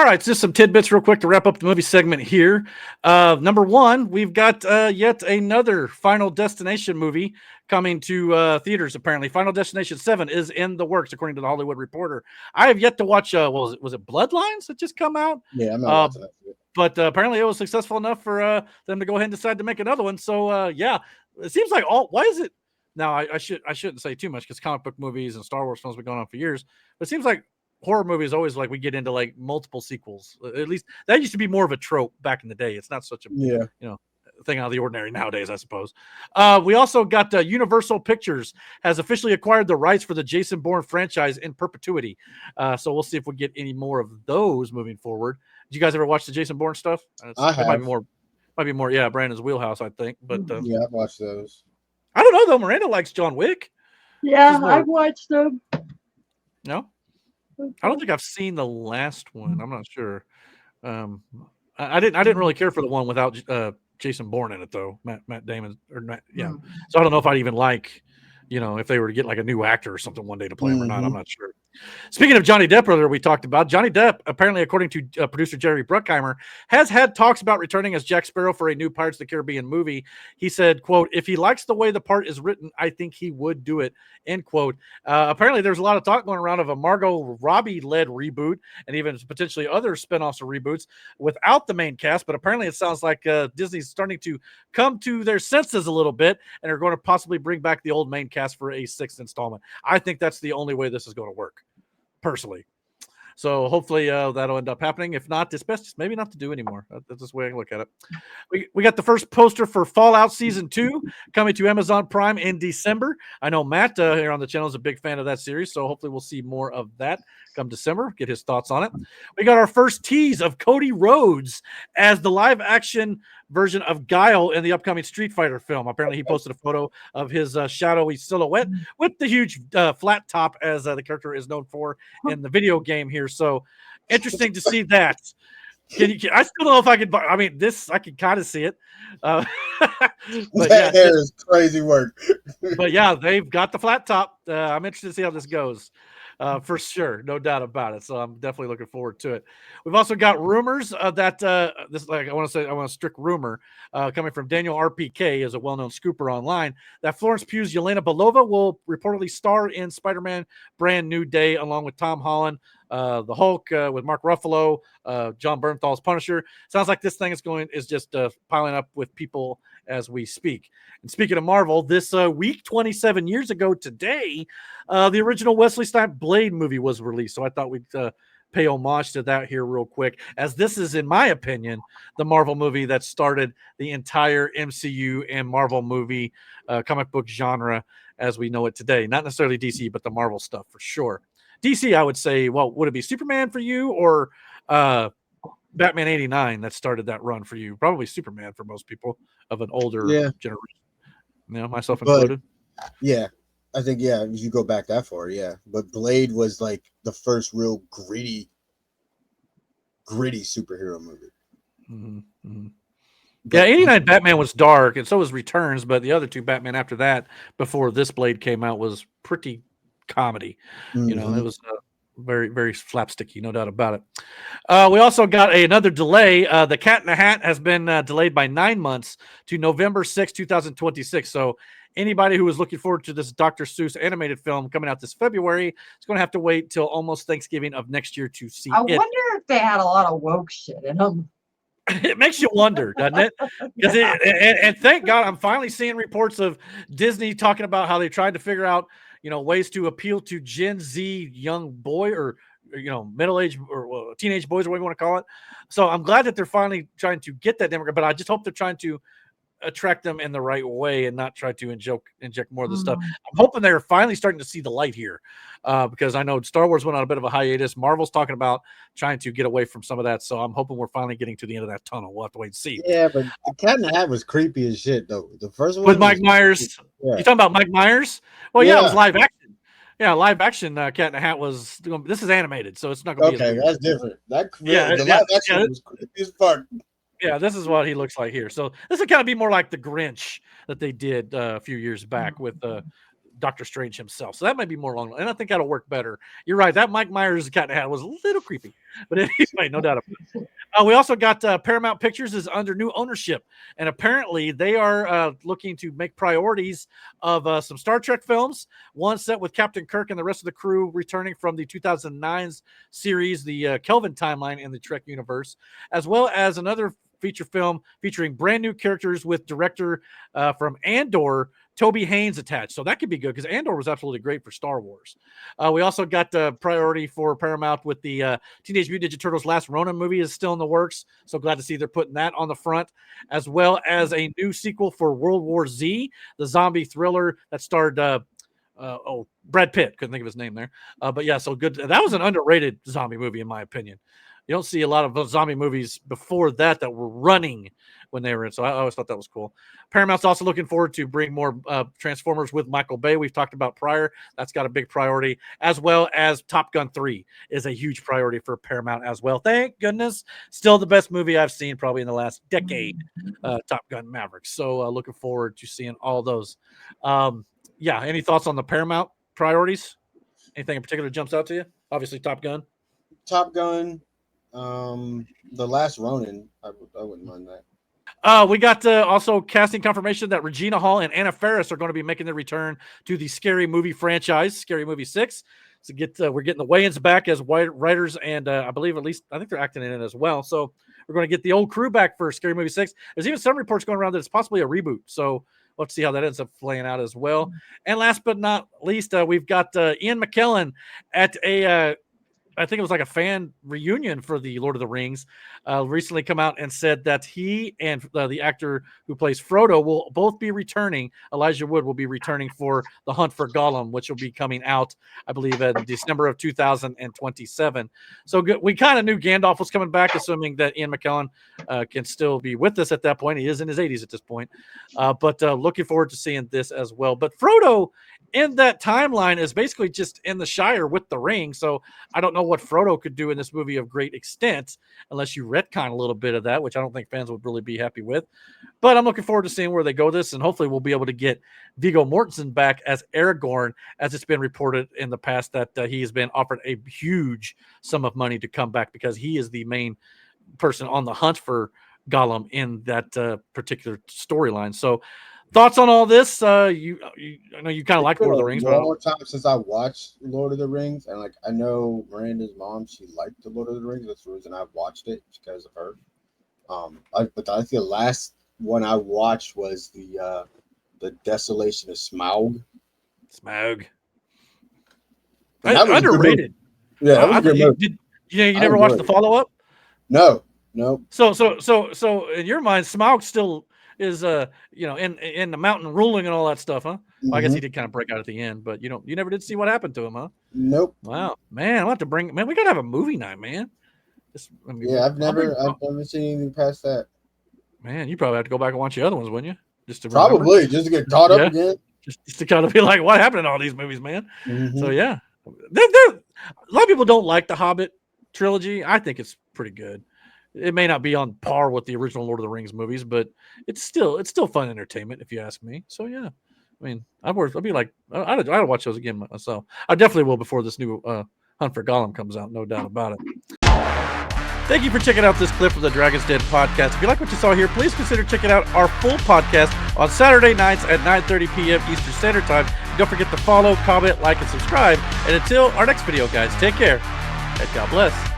right, just some tidbits real quick to wrap up the movie segment here. Number one, we've got yet another Final Destination movie coming to theaters, apparently. Final Destination 7 is in the works, according to the Hollywood Reporter. I have yet to watch, was it Bloodlines that just come out? Yeah, I'm not watching that shit. But apparently it was successful enough for them to go ahead and decide to make another one. So, yeah, it seems like why is it? Now, I shouldn't say too much because comic book movies and Star Wars films have been going on for years. But it seems like horror movies always like we get into like multiple sequels. At least that used to be more of a trope back in the day. It's not such a thing out of the ordinary nowadays, I suppose. We also got Universal Pictures has officially acquired the rights for the Jason Bourne franchise in perpetuity. So we'll see if we get any more of those moving forward. Did you guys ever watch the Jason Bourne stuff? I have. Might be more. Yeah, Brandon's wheelhouse, I think. But yeah, I've watched those. I don't know though. Miranda likes John Wick. Yeah, I've watched them. No, I don't think I've seen the last one. I'm not sure. I didn't really care for the one without Jason Bourne in it though. Matt Damon or Matt, yeah. So I don't know if I'd even like, if they were to get like a new actor or something one day to play him or not. I'm not sure. Speaking of Johnny Depp earlier, we talked about Johnny Depp, apparently, according to producer Jerry Bruckheimer, has had talks about returning as Jack Sparrow for a new Pirates of the Caribbean movie. He said, quote, if he likes the way the part is written, I think he would do it, end quote. Apparently, there's a lot of talk going around of a Margot Robbie-led reboot and even potentially other spinoffs or reboots without the main cast, but apparently it sounds like Disney's starting to come to their senses a little bit and are going to possibly bring back the old main cast for a sixth installment. I think that's the only way this is going to work. Personally. So hopefully that'll end up happening. If not, it's best just maybe not to do anymore. That's just the way I look at it. We got the first poster for Fallout Season 2 coming to Amazon Prime in December. I know Matt here on the channel is a big fan of that series, so hopefully we'll see more of that come December, get his thoughts on it. We got our first tease of Cody Rhodes as the live-action version of Guile in the upcoming Street Fighter film. Apparently he posted a photo of his shadowy silhouette with the huge flat top as the character is known for in the video game here. So interesting to see that. I still don't know if I could. I mean, I can kind of see it. But that hair is crazy work. But yeah, they've got the flat top. I'm interested to see how this goes. For sure, no doubt about it. So I'm definitely looking forward to it. We've also got rumors that this, like I want a strict rumor coming from Daniel RPK, as a well-known scooper online, that Florence Pugh's Yelena Belova will reportedly star in Spider-Man: Brand New Day along with Tom Holland, the Hulk with Mark Ruffalo, John Bernthal's Punisher. Sounds like this thing is just piling up with people as we speak. And speaking of Marvel, this week, 27 years ago today, the original Wesley Snipes Blade movie was released. So I thought we'd pay homage to that here real quick, as this is, in my opinion, the Marvel movie that started the entire MCU and Marvel movie comic book genre as we know it today. Not necessarily DC, but the Marvel stuff for sure. DC, I would say, well, would it be Superman for you or Batman 89 that started that run for you? Probably Superman for most people of an older generation. Myself included. Yeah. I think, if you go back that far, But Blade was like the first real gritty superhero movie. Mm-hmm. Mm-hmm. Yeah, 89 Batman was dark, and so was Returns, but the other two Batman after that, before this Blade came out, was pretty comedy. It was very, very slapsticky, no doubt about it. We also got another delay. The Cat in the Hat has been delayed by 9 months to November 6, 2026. So anybody who was looking forward to this Dr. Seuss animated film coming out this February is going to have to wait till almost Thanksgiving of next year to see it. I wonder if they had a lot of woke shit in them. It makes you wonder, doesn't it? And thank God I'm finally seeing reports of Disney talking about how they tried to figure out, ways to appeal to Gen Z young boy or middle-aged or teenage boys or whatever you want to call it. So I'm glad that they're finally trying to get that demographic, but I just hope they're trying to attract them in the right way and not try to inject more of the stuff. I'm hoping they're finally starting to see the light here because I know Star Wars went on a bit of a hiatus. Marvel's talking about trying to get away from some of that. So I'm hoping we're finally getting to the end of that tunnel. We'll have to wait and see. Yeah, but the Cat in the Hat was creepy as shit, though. The first one with Mike Myers. Yeah. You talking about Mike Myers? Well, yeah, it was live action. Yeah, live action Cat in the Hat was. This is animated, so it's not going to be. Okay, that's different. The live action was creepy as fuck. Yeah, this is what he looks like here. So this would kind of be more like the Grinch that they did a few years back with Doctor Strange himself. So that might be more along, and I think that'll work better. You're right. That Mike Myers cat hat was a little creepy, but anyway, no doubt about it. We also got Paramount Pictures is under new ownership, and apparently they are looking to make priorities of some Star Trek films. One set with Captain Kirk and the rest of the crew returning from the 2009 series, the Kelvin timeline in the Trek universe, as well as another feature film featuring brand new characters with director from Andor, Toby Haynes, attached. So that could be good because Andor was absolutely great for Star Wars. We also got the priority for Paramount with the Teenage Mutant Ninja Turtles Last Ronin movie is still in the works. So glad to see they're putting that on the front, as well as a new sequel for World War Z, the zombie thriller that starred Brad Pitt. Couldn't think of his name there. But yeah, so good. That was an underrated zombie movie, in my opinion. You don't see a lot of those zombie movies before that were running when they were in. So I always thought that was cool. Paramount's also looking forward to bring more Transformers with Michael Bay. We've talked about prior. That's got a big priority, as well as Top Gun 3 is a huge priority for Paramount as well. Thank goodness. Still the best movie I've seen probably in the last decade, Top Gun Maverick. So looking forward to seeing all those. Yeah, any thoughts on the Paramount priorities? Anything in particular jumps out to you? Obviously, Top Gun. Top Gun. The Last Ronin, I wouldn't mind that. We got also casting confirmation that Regina Hall and Anna Faris are going to be making their return to the Scary Movie franchise, Scary Movie 6. So we're getting the Wayans back as writers, and I believe I think they're acting in it as well. So we're going to get the old crew back for Scary Movie 6. There's even some reports going around that it's possibly a reboot. So let's see how that ends up playing out as well. And last but not least, we've got Ian McKellen at I think it was like a fan reunion for the Lord of the Rings, recently come out and said that he and the actor who plays Frodo will both be returning. Elijah Wood will be returning for The Hunt for Gollum, which will be coming out, I believe, in December of 2027. So we kind of knew Gandalf was coming back, assuming that Ian McKellen can still be with us at that point. He is in his 80s at this point. But looking forward to seeing this as well. But Frodo in that timeline is basically just in the Shire with the ring. So I don't know what Frodo could do in this movie of great extent unless you retcon a little bit of that, which I don't think fans would really be happy with. But I'm looking forward to seeing where they go this, and hopefully we'll be able to get Viggo Mortensen back as Aragorn, as it's been reported in the past that he has been offered a huge sum of money to come back because he is the main person on the hunt for Gollum in that particular storyline. So thoughts on all this? I know you kind of like Lord of the Rings. One more time since I watched Lord of the Rings, and I know Miranda's mom, she liked the Lord of the Rings. That's the reason I watched it, because of her. But I think the last one I watched was the Desolation of Smaug. Underrated. Yeah, that was a good movie. You never watched the follow-up? No. So in your mind, Smaug still is in the mountain ruling and all that stuff, huh? Well, I guess he did kind of break out at the end, but you never did see what happened to him, huh? Nope. Wow, man, I'll have to we gotta have a movie night, man. I've never seen anything past that. Man, you probably have to go back and watch the other ones, wouldn't you? Just to just to get caught up again. Just to kind of be like, what happened in all these movies, man? So yeah, a lot of people don't like the Hobbit trilogy. I think it's pretty good. It may not be on par with the original Lord of the Rings movies, but it's still fun entertainment, if you ask me. So yeah, I mean, I'd be like, I'd watch those again myself. I definitely will before this new Hunt for Gollum comes out, no doubt about it. Thank you for checking out this clip of the Dragon's Den podcast. If you like what you saw here, please consider checking out our full podcast on Saturday nights at 9:30 p.m. Eastern Standard Time. Don't forget to follow, comment, like, and subscribe. And until our next video, guys, take care and God bless.